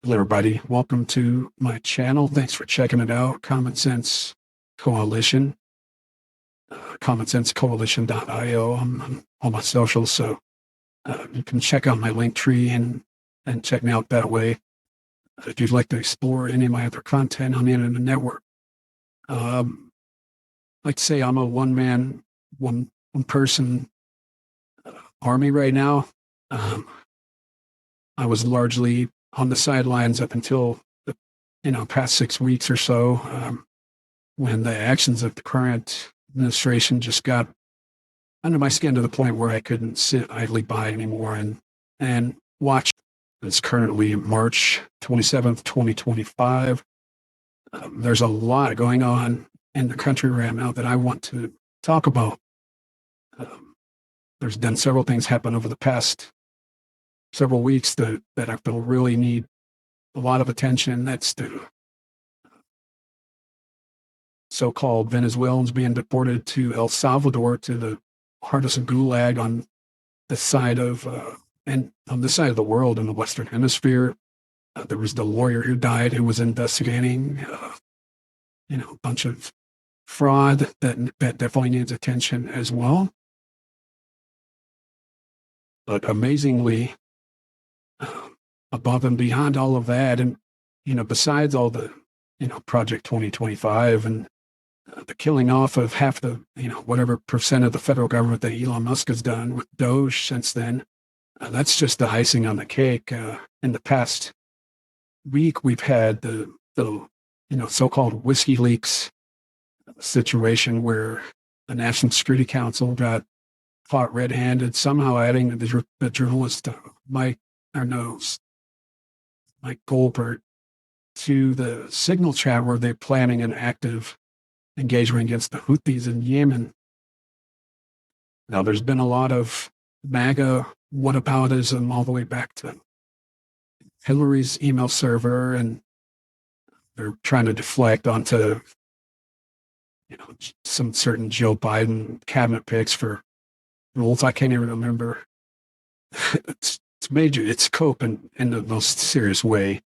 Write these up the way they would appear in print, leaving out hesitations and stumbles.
Hello, everybody. Welcome to my channel. Thanks for checking it out. Common Sense Coalition, commonsensecoalition.io. I'm on all my socials, so you can check out my link tree and check me out that way. If you'd like to explore any of my other content on the internet network, I'd like to say I'm a one person army right now. I was largely on the sidelines up until the past 6 weeks or so, when the actions of the current administration just got under my skin to the point where I couldn't sit idly by anymore and watch. It's currently March 27th, 2025. There's a lot going on in the country right now that I want to talk about. There's been several things happen over the past several weeks that I feel really need a lot of attention. That's the so-called Venezuelans being deported to El Salvador, to the hardest gulag on the side of and on this side of the world in the Western Hemisphere. There was the lawyer who died who was investigating a bunch of fraud that definitely needs attention as well. But amazingly, above and beyond all of that, and besides all the Project 2025 and the killing off of half the whatever percent of the federal government that Elon Musk has done with Doge since then, that's just the icing on the cake. In the past week, we've had the so-called WhiskyLeaks situation where the National Security Council got caught red-handed, somehow adding the journalist Mike Goldberg to the Signal chat where they're planning an active engagement against the Houthis in Yemen. Now, there's been a lot of MAGA whataboutism all the way back to Hillary's email server, and they're trying to deflect onto some certain Joe Biden cabinet picks for rules I can't even remember. It's major. It's cope in the most serious way.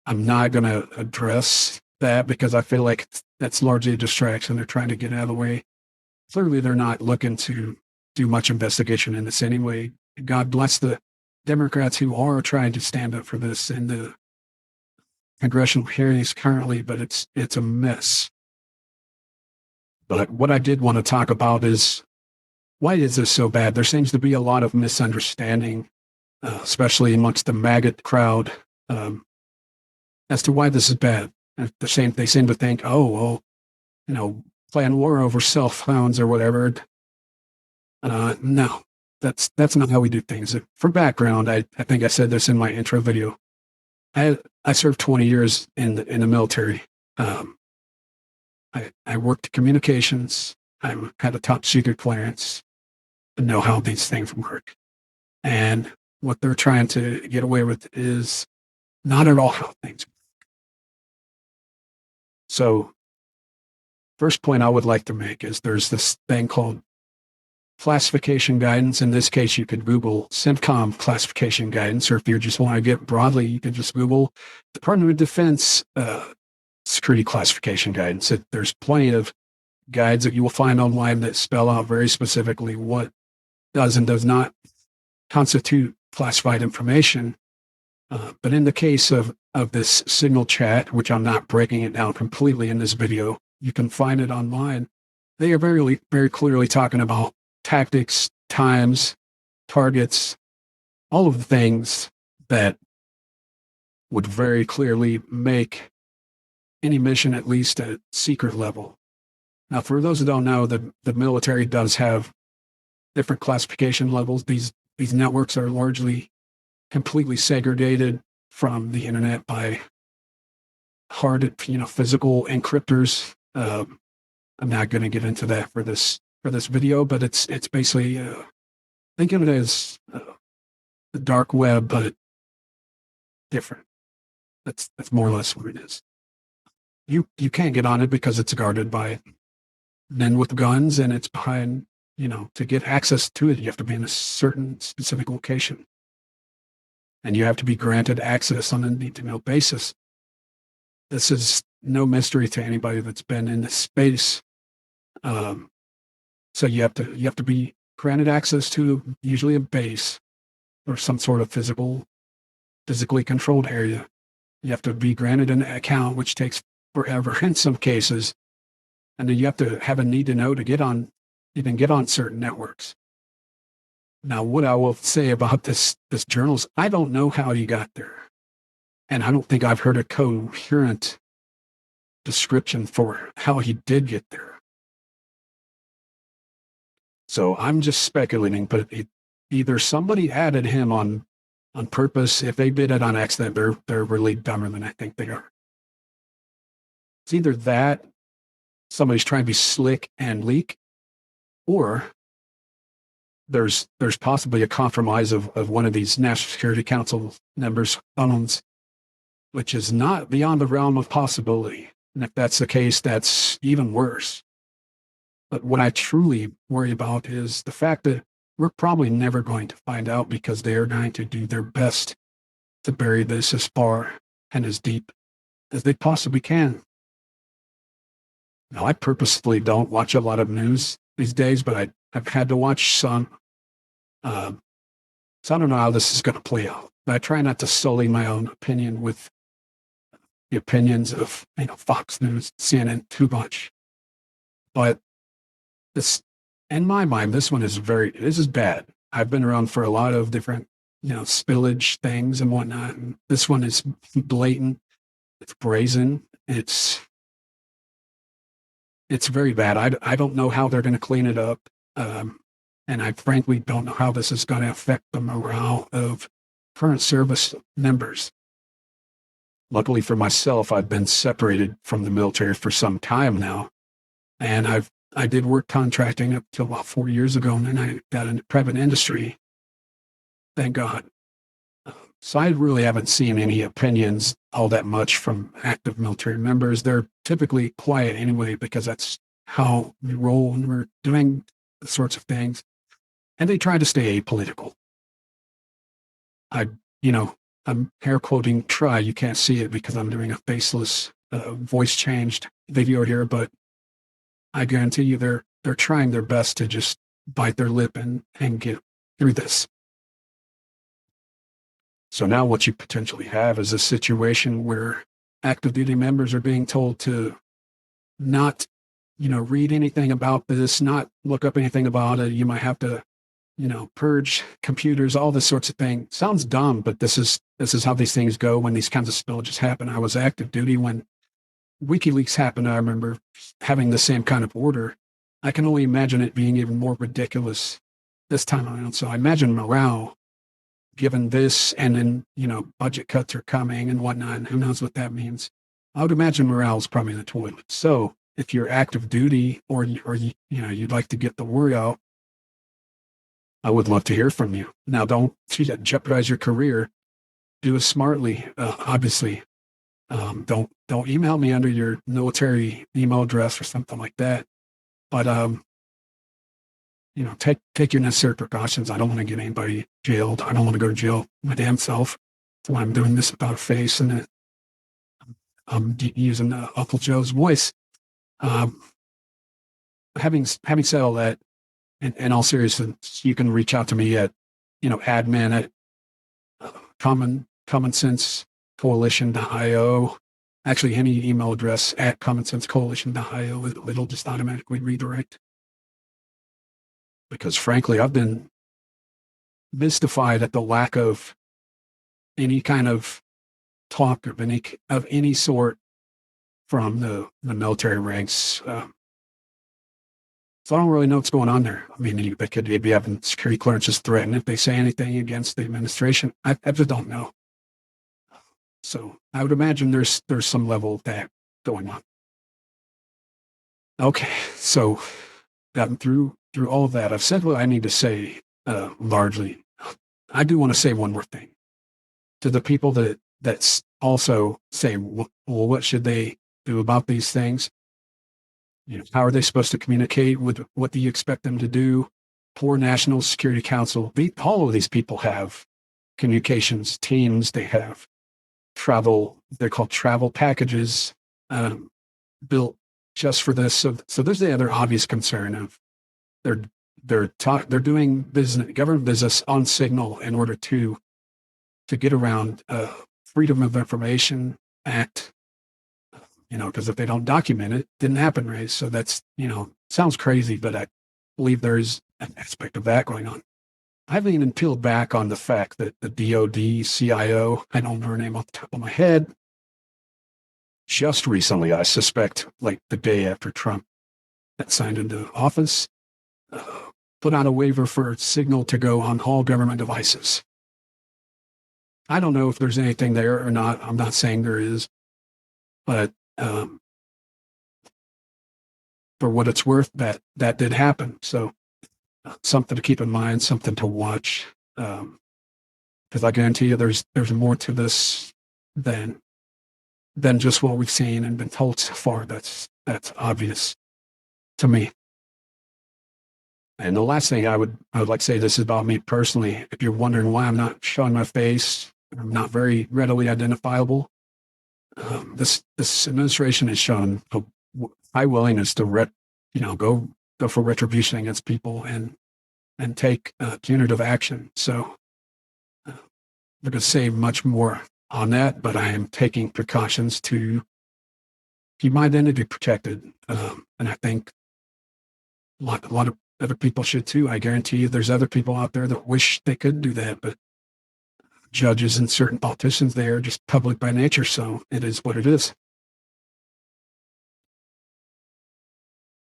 I'm not going to address that because I feel like that's largely a distraction. They're trying to get out of the way. Clearly, they're not looking to do much investigation in this anyway. God bless the Democrats who are trying to stand up for this in the congressional hearings currently, but it's a mess. But what I did want to talk about is, why is this so bad? There seems to be a lot of misunderstanding, especially amongst the MAGA crowd, as to why this is bad. They seem to think, oh, well, plan war over cell phones or whatever. No, that's not how we do things. For background, I think I said this in my intro video. I served 20 years in the military. I worked communications. I had a top secret clearance. To know how these things work. And what they're trying to get away with is not at all how things work. So, first point I would like to make is there's this thing called classification guidance. In this case, you could Google CENTCOM classification guidance, or if you just want to get broadly, you can just Google Department of Defense security classification guidance. There's plenty of guides that you will find online that spell out very specifically what does and does not constitute classified information. But in the case of this Signal chat, which I'm not breaking it down completely in this video, you can find it online. They are very, very clearly talking about tactics, times, targets, all of the things that would very clearly make any mission at least at secret level. Now, for those who don't know, the military does have different classification levels. These networks are largely completely segregated from the internet by hard, physical encryptors. I'm not going to get into that for this video, but it's basically think of it as the dark web, but different. That's more or less what it is. You can't get on it because it's guarded by men with guns, and it's behind. To get access to it, you have to be in a certain specific location. and you have to be granted access on a need-to-know basis. This is no mystery to anybody that's been in this space. So you have to be granted access to usually a base or some sort of physically controlled area. You have to be granted an account, which takes forever in some cases. And then you have to have a need to know to even get on certain networks. Now, what I will say about this journal is I don't know how he got there. And I don't think I've heard a coherent description for how he did get there. So I'm just speculating, but either somebody added him on purpose. If they did it on accident, they're really dumber than I think they are. It's either that, somebody's trying to be slick and leak, or there's possibly a compromise of one of these National Security Council members' phones, which is not beyond the realm of possibility. And if that's the case, that's even worse. But what I truly worry about is the fact that we're probably never going to find out, because they are going to do their best to bury this as far and as deep as they possibly can. Now, I purposefully don't watch a lot of news these days, but I've had to watch some. So I don't know how this is going to play out. But I try not to sully my own opinion with the opinions of Fox News, CNN too much. But this, in my mind, this is bad. I've been around for a lot of different, spillage things and whatnot. And this one is blatant. It's brazen. It's very bad. I don't know how they're going to clean it up. And I frankly don't know how this is going to affect the morale of current service members. Luckily for myself, I've been separated from the military for some time now. And I did work contracting up till about 4 years ago, and then I got into private industry. Thank God. So I really haven't seen any opinions all that much from active military members. They're typically quiet anyway, because that's how we roll when we're doing the sorts of things. And they try to stay apolitical. I'm air quoting try. You can't see it because I'm doing a faceless, voice changed video here, but I guarantee you they're trying their best to just bite their lip and get through this. So now what you potentially have is a situation where active duty members are being told to not, read anything about this, not look up anything about it. You might have to, purge computers, all this sorts of thing. Sounds dumb, but this is how these things go when these kinds of spillages happen. I was active duty when WikiLeaks happened. I remember having the same kind of order. I can only imagine it being even more ridiculous this time around. So I imagine morale, given this, and then, budget cuts are coming and whatnot, and who knows what that means. I would imagine morale is probably in the toilet. So if you're active duty or you'd like to get the word out, I would love to hear from you. Now, don't jeopardize your career. Do it smartly, obviously. Don't email me under your military email address or something like that. But take your necessary precautions. I don't want to get anybody jailed. I don't want to go to jail my damn self. That's why I'm doing this about a face, and I'm using Uncle Joe's voice. Having said all that, in all seriousness, you can reach out to me at admin at common sense coalition.io. Actually, any email address at commonsensecoalition.io, it'll just automatically redirect. Because frankly, I've been mystified at the lack of any kind of talk of any sort from the military ranks. So I don't really know what's going on there. I mean, they could be having security clearances threatened if they say anything against the administration. I just don't know. So I would imagine there's some level of that going on. Okay, so gotten through all of that. I've said what I need to say largely. I do want to say one more thing to the people that's also say, well, what should they do about these things? How are they supposed to communicate? What do you expect them to do? Poor National Security Council. All of these people have communications teams. They have travel, they're called travel packages, built just for this. So there's the other obvious concern of they're doing business, government business on Signal in order to get around Freedom of Information Act, because if they don't document it, didn't happen, right? So that's, sounds crazy, but I believe there's an aspect of that going on. I haven't even peeled back on the fact that the DOD CIO, I don't know her name off the top of my head, just recently, I suspect, like the day after Trump had signed into office, put out a waiver for Signal to go on all government devices. I don't know if there's anything there or not. I'm not saying there is, but for what it's worth, that did happen. So something to keep in mind, something to watch, because I guarantee you there's more to this than just what we've seen and been told so far. That's obvious to me. And the last thing I would like to say, this is about me personally. If you're wondering why I'm not showing my face, I'm not very readily identifiable. This administration has shown a high willingness to go for retribution against people and take punitive action. So I'm going to say much more on that, but I am taking precautions to keep my identity protected. And I think a lot of other people should too. I guarantee you there's other people out there that wish they could do that, but judges and certain politicians, they are just public by nature. So it is what it is.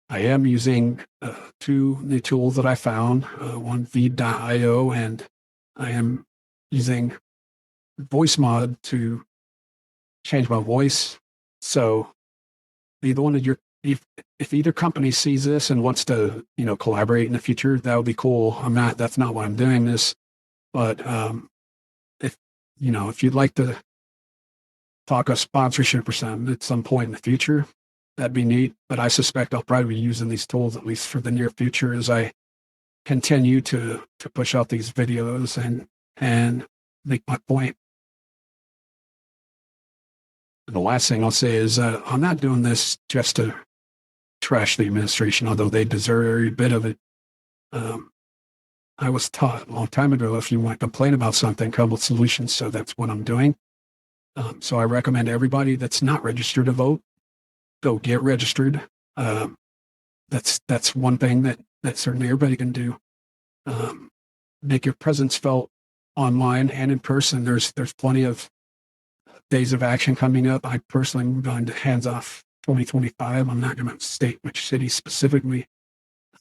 I am using two new tools that I found, one Veed.io, and I am using voice mod to change my voice. So either one of if either company sees this and wants to, collaborate in the future, that would be cool. That's not why I'm doing this. But if you'd like to talk a sponsorship or something at some point in the future, that'd be neat. But I suspect I'll probably be using these tools at least for the near future as I continue to push out these videos and make my point. And the last thing I'll say is I'm not doing this just to trash the administration, although they deserve every bit of it. I was taught a long time ago, if you want to complain about something, come with solutions. So that's what I'm doing. So I recommend everybody that's not registered to vote, go get registered. That's one thing that certainly everybody can do. Make your presence felt online and in person. There's plenty of days of action coming up. I personally moved on to Hands Off 2025. I'm not going to state which city specifically,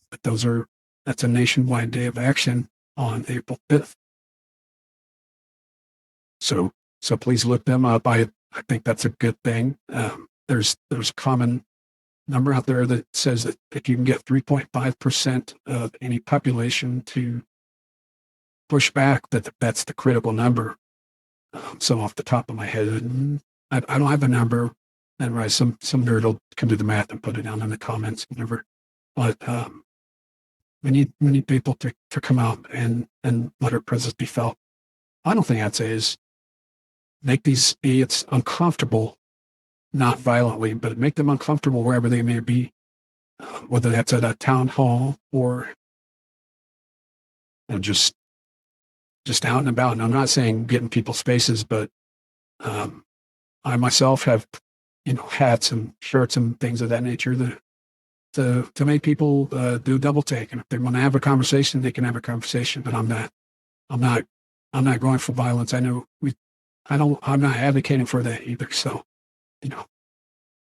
but that's a nationwide day of action on April 5th. So please look them up. I think that's a good thing. There's a common number out there that says that if you can get 3.5% of any population to push back, that's the critical number. So off the top of my head, I don't have a number. And right, some nerd can do the math and put it down in the comments, whatever. But we need people to come out and let our presence be felt. I don't think I'd say is make these idiots uncomfortable, not violently, but make them uncomfortable wherever they may be, whether that's at a town hall or just out and about. And I'm not saying get in people's spaces, but I myself have, hats and shirts and things of that nature to make people do double take. And if they want to have a conversation, they can have a conversation. But I'm not going for violence. I know I'm not advocating for that either. So,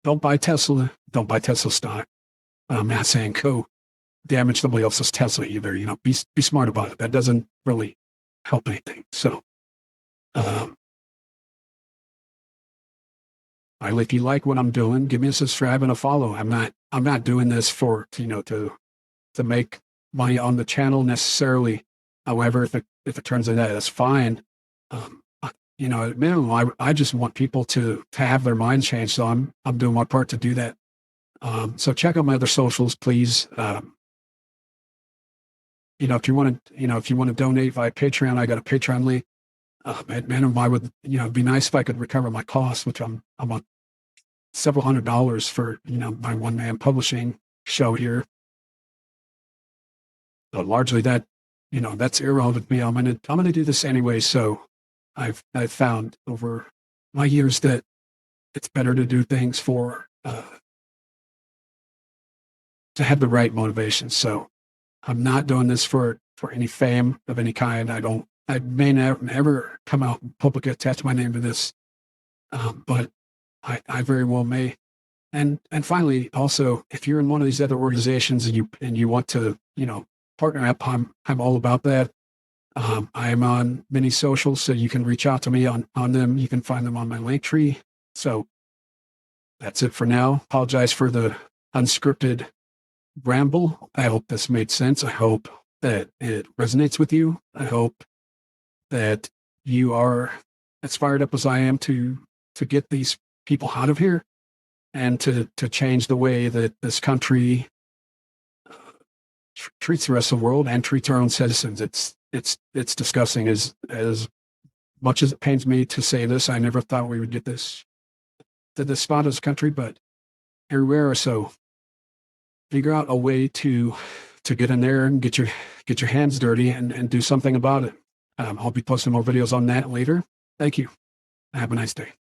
don't buy Tesla. Don't buy Tesla stock. I'm not saying go damage somebody else's Tesla either. Be smart about it. That doesn't really help anything. So, if you like what I'm doing, give me a subscribe and a follow. I'm not doing this for to make money on the channel necessarily. However, if it turns out that's fine. At minimum, I just want people to have their minds changed. So I'm doing my part to do that. So check out my other socials, please. If you want to donate via Patreon, I got a Patreon link. Man, I would, it'd be nice if I could recover my costs, which I'm on several $100s for, my one-man publishing show here. But largely that's irrelevant to me. I'm gonna do this anyway. So I've found over my years that it's better to do things to have the right motivation. So I'm not doing this for any fame of any kind. I may never come out and publicly attach my name to this, but I very well may. And finally, also, if you're in one of these other organizations and you want to, partner up, I'm all about that. I'm on many socials, so you can reach out to me on them. You can find them on my link tree. So that's it for now. Apologize for the unscripted ramble. I hope this made sense. I hope that it resonates with you. I hope that you are as fired up as I am to get these people out of here and to change the way that this country treats the rest of the world and treats our own citizens. It's disgusting. As much as it pains me to say this, I never thought we would get this to this spot as a country, but here we are. So figure out a way to get in there and get your hands dirty and do something about it. I'll be posting more videos on that later. Thank you. Have a nice day.